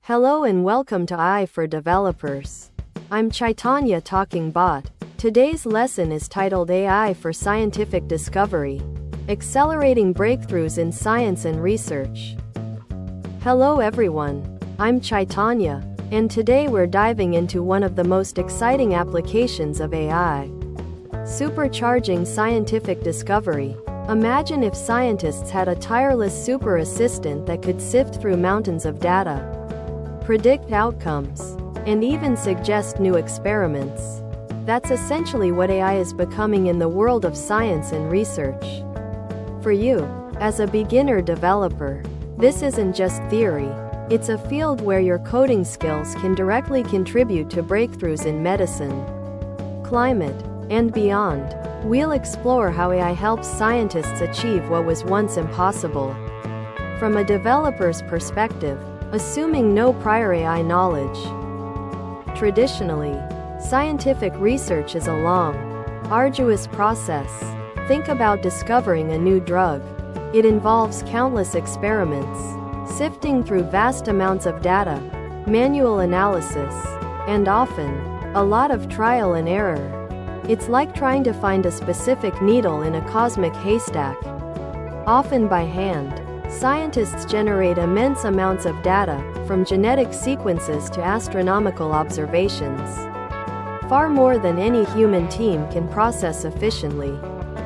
Hello and welcome to AI for Developers. I'm Chaitanya talking bot. Today's lesson is titled AI for Scientific Discovery, Accelerating Breakthroughs in Science and Research. Hello everyone, I'm Chaitanya, and today we're diving into one of the most exciting applications of AI. Supercharging scientific discovery. Imagine if scientists had a tireless super assistant that could sift through mountains of data, predict outcomes, and even suggest new experiments. That's essentially what AI is becoming in the world of science and research. For you, as a beginner developer, this isn't just theory, it's a field where your coding skills can directly contribute to breakthroughs in medicine, climate, and beyond. We'll explore how AI helps scientists achieve what was once impossible. From a developer's perspective, assuming no prior AI knowledge. Traditionally, scientific research is a long, arduous process. Think about discovering a new drug. It involves countless experiments, sifting through vast amounts of data, manual analysis, and often, a lot of trial and error. It's like trying to find a specific needle in a cosmic haystack. Often by hand, scientists generate immense amounts of data, from genetic sequences to astronomical observations. Far more than any human team can process efficiently.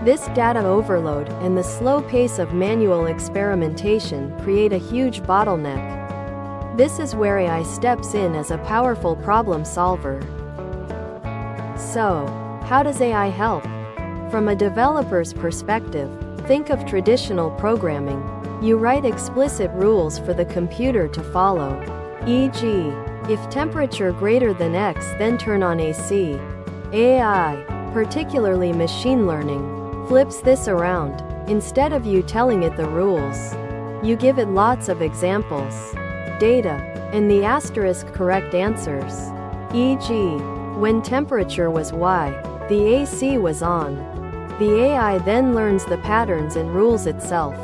This data overload and the slow pace of manual experimentation create a huge bottleneck. This is where AI steps in as a powerful problem solver. So, how does AI help? From a developer's perspective, think of traditional programming. You write explicit rules for the computer to follow. E.g., if temperature greater than X, then turn on AC. AI, particularly machine learning, flips this around. Instead of you telling it the rules, you give it lots of examples, data, and the asterisk correct answers. E.g., when temperature was Y, the AC was on. The AI then learns the patterns and rules itself,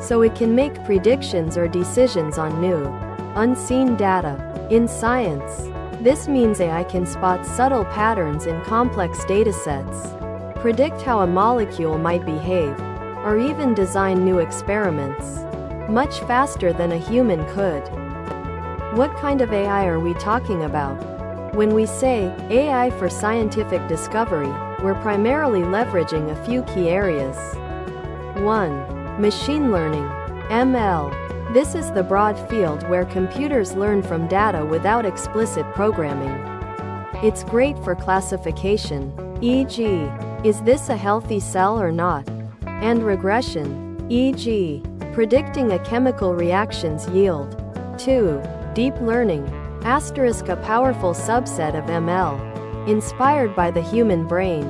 so it can make predictions or decisions on new, unseen data. In science, this means AI can spot subtle patterns in complex datasets, predict how a molecule might behave, or even design new experiments, much faster than a human could. What kind of AI are we talking about? When we say AI for scientific discovery, we're primarily leveraging a few key areas. 1. Machine learning, ML. This is the broad field where computers learn from data without explicit programming. It's great for classification, e.g., is this a healthy cell or not? And regression, e.g., predicting a chemical reaction's yield. 2. Deep learning, asterisk a powerful subset of ML, inspired by the human brain.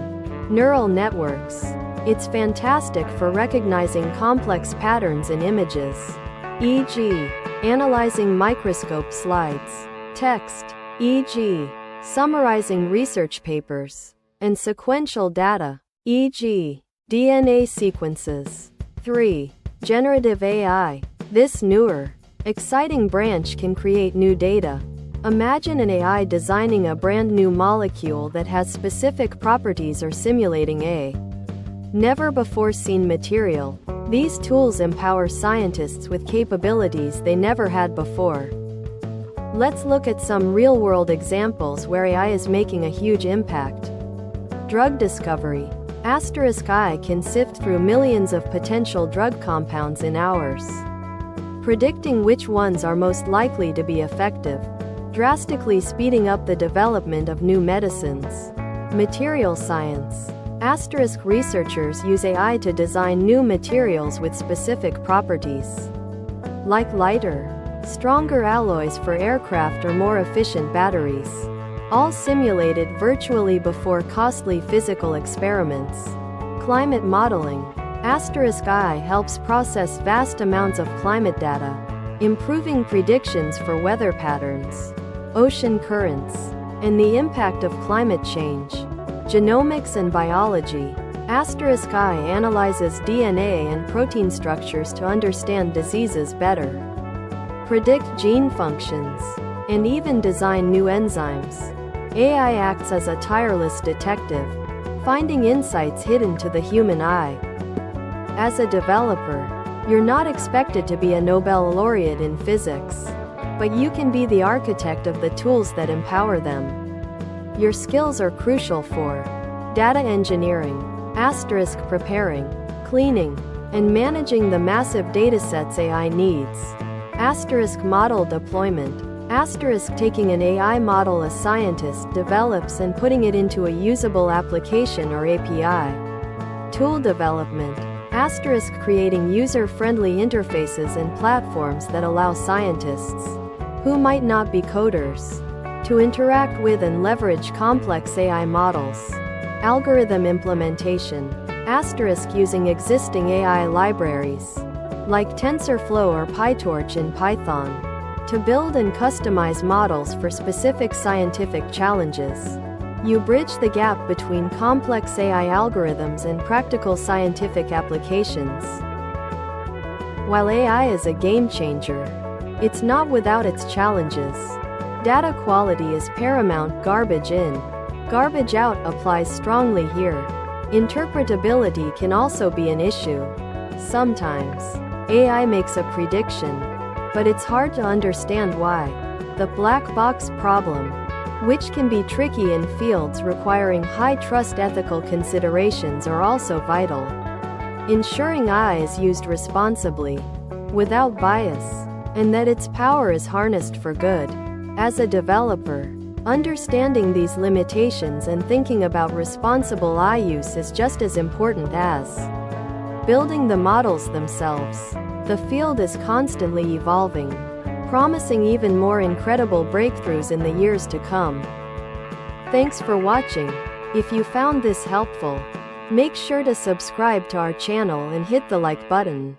Neural networks. It's fantastic for recognizing complex patterns in images, e.g., analyzing microscope slides, text, e.g., summarizing research papers, and sequential data, e.g., DNA sequences. 3. Generative AI. This newer, exciting branch can create new data. Imagine an AI designing a brand new molecule that has specific properties or simulating a never-before-seen material. These tools empower scientists with capabilities they never had before. Let's look at some real-world examples where AI is making a huge impact. Drug discovery. I can sift through millions of potential drug compounds in hours, predicting which ones are most likely to be effective, drastically speeding up the development of new medicines. Material science. Researchers use AI to design new materials with specific properties, like lighter, stronger alloys for aircraft or more efficient batteries, all simulated virtually before costly physical experiments. Climate modeling. AI helps process vast amounts of climate data, improving predictions for weather patterns, ocean currents, and the impact of climate change. Genomics and biology. I analyzes DNA and protein structures to understand diseases better, predict gene functions, and even design new enzymes. AI acts as a tireless detective, finding insights hidden to the human eye. As a developer, you're not expected to be a Nobel laureate in physics, but you can be the architect of the tools that empower them. Your skills are crucial for data engineering, preparing, cleaning, and managing the massive datasets AI needs. Model deployment. Taking an AI model a scientist develops and putting it into a usable application or API. Tool development. Creating user-friendly interfaces and platforms that allow scientists, who might not be coders, to interact with and leverage complex AI models. Algorithm implementation. Using existing AI libraries, like TensorFlow or PyTorch in Python, to build and customize models for specific scientific challenges. You bridge the gap between complex AI algorithms and practical scientific applications. While AI is a game changer, it's not without its challenges. Data quality is paramount. Garbage in, garbage out applies strongly here. Interpretability can also be an issue. Sometimes, AI makes a prediction, but it's hard to understand why. The black box problem, which can be tricky in fields requiring high-trust ethical considerations, are also vital. Ensuring AI is used responsibly, without bias, and that its power is harnessed for good. As a developer, understanding these limitations and thinking about responsible AI use is just as important as building the models themselves. The field is constantly evolving, promising even more incredible breakthroughs in the years to come. Thanks for watching. If you found this helpful, make sure to subscribe to our channel and hit the like button.